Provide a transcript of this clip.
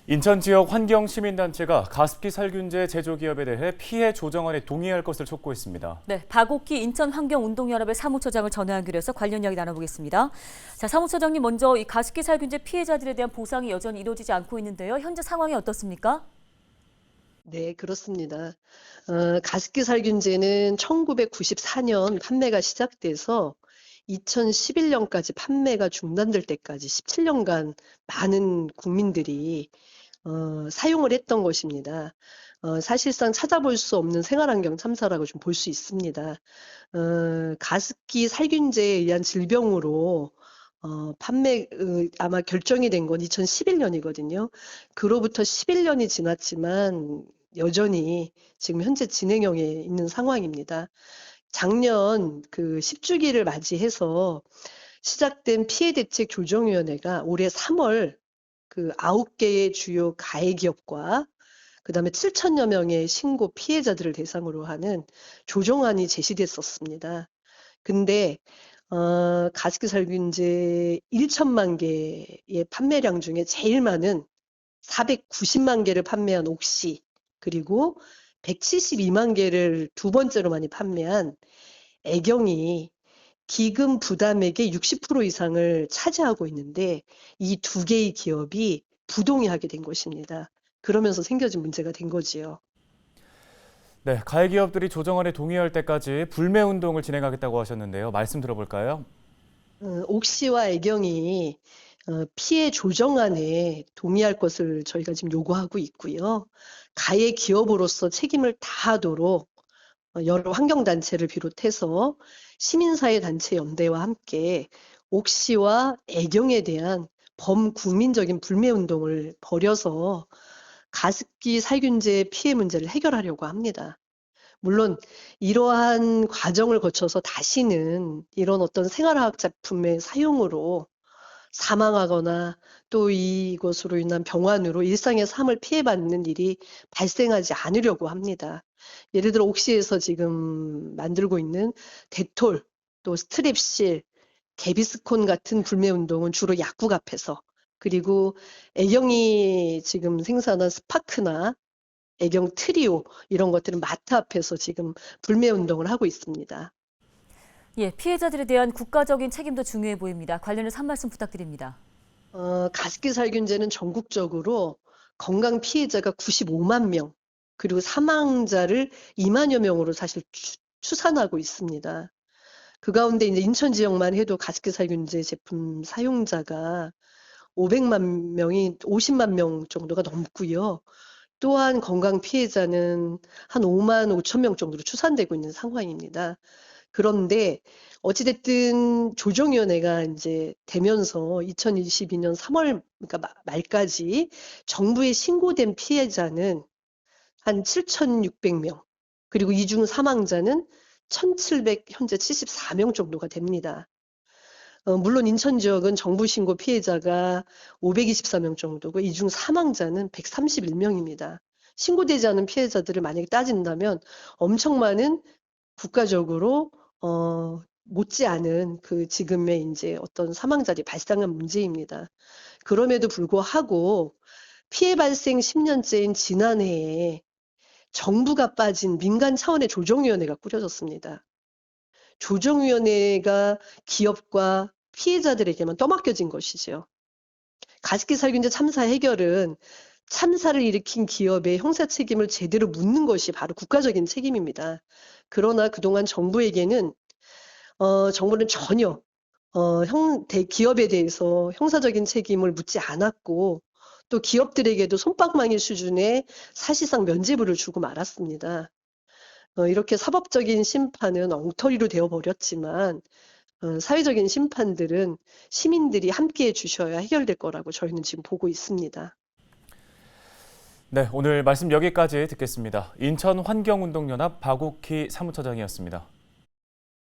인천 지역 환경시민단체가 가습기 살균제 제조기업에 대해 피해 조정안에 동의할 것을 촉구했습니다. 네, 박옥희 인천환경운동연합의 사무처장을 전화 연결해서 관련 이야기 나눠보겠습니다. 자, 사무처장님, 먼저 이 가습기 살균제 피해자들에 대한 보상이 여전히 이루어지지 않고 있는데요. 현재 상황이 어떻습니까? 네, 그렇습니다. 가습기 살균제는 1994년 판매가 시작돼서 2011년까지 판매가 중단될 때까지 17년간 많은 국민들이 사용을 했던 것입니다. 사실상 찾아볼 수 없는 생활환경 참사라고 좀 볼 수 있습니다. 가습기 살균제에 의한 질병으로 아마 결정이 된 건 2011년이거든요. 그로부터 11년이 지났지만 여전히 지금 현재 진행형에 있는 상황입니다. 작년 그 10주기를 맞이해서 시작된 피해대책조정위원회가 올해 3월 그 9개의 주요 가해 기업과 그다음에 7천여 명의 신고 피해자들을 대상으로 하는 조정안이 제시됐었습니다. 근데 가습기 살균제 1천만 개의 판매량 중에 제일 많은 490만 개를 판매한 옥시, 그리고 172만 개를 두 번째로 많이 판매한 애경이 기금 부담액의 60% 이상을 차지하고 있는데 이 두 개의 기업이 부동의하게 된 것입니다. 그러면서 생겨진 문제가 된 거지요. 네, 가해 기업들이 조정안에 동의할 때까지 불매 운동을 진행하겠다고 하셨는데요. 말씀 들어볼까요? 옥시와 애경이 피해 조정안에 동의할 것을 저희가 지금 요구하고 있고요. 가해 기업으로서 책임을 다하도록 여러 환경단체를 비롯해서 시민사회단체 연대와 함께 옥시와 애경에 대한 범국민적인 불매운동을 벌여서 가습기 살균제 피해 문제를 해결하려고 합니다. 물론 이러한 과정을 거쳐서 다시는 이런 어떤 생활화학 작품의 사용으로 사망하거나 또 이것으로 인한 병환으로 일상의 삶을 피해받는 일이 발생하지 않으려고 합니다. 예를 들어 옥시에서 지금 만들고 있는 데톨, 또 스트랩실, 개비스콘 같은 불매운동은 주로 약국 앞에서, 그리고 애경이 지금 생산한 스파크나 애경 트리오 이런 것들은 마트 앞에서 지금 불매운동을 하고 있습니다. 예, 피해자들에 대한 국가적인 책임도 중요해 보입니다. 관련해서 한 말씀 부탁드립니다. 가습기 살균제는 전국적으로 건강 피해자가 95만 명, 그리고 사망자를 2만여 명으로 사실 추산하고 있습니다. 그 가운데 이제 인천 지역만 해도 가습기 살균제 제품 사용자가 500만 명이 50만 명 정도가 넘고요. 또한 건강 피해자는 한 5만 5천 명 정도로 추산되고 있는 상황입니다. 그런데 어찌됐든 조정위원회가 이제 되면서 2022년 3월 그러니까 말까지 정부에 신고된 피해자는 한 7,600명, 그리고 이중 사망자는 1,700 현재 74명 정도가 됩니다. 물론 인천 지역은 정부 신고 피해자가 524명 정도고 이중 사망자는 131명입니다. 신고되지 않은 피해자들을 만약에 따진다면 엄청 많은 국가적으로 못지않은 그 지금의 이제 어떤 사망자들이 발생한 문제입니다. 그럼에도 불구하고 피해 발생 10년째인 지난해에 정부가 빠진 민간 차원의 조정위원회가 꾸려졌습니다. 조정위원회가 기업과 피해자들에게만 떠맡겨진 것이죠. 가습기 살균제 참사 해결은 참사를 일으킨 기업의 형사 책임을 제대로 묻는 것이 바로 국가적인 책임입니다. 그러나 그동안 정부에게는 정부는 전혀 기업에 대해서 형사적인 책임을 묻지 않았고 또 기업들에게도 솜방망이 수준의 사실상 면죄부를 주고 말았습니다. 이렇게 사법적인 심판은 엉터리로 되어버렸지만 사회적인 심판들은 시민들이 함께해 주셔야 해결될 거라고 저희는 지금 보고 있습니다. 네, 오늘 말씀 여기까지 듣겠습니다. 인천 환경운동연합 박옥희 사무처장이었습니다.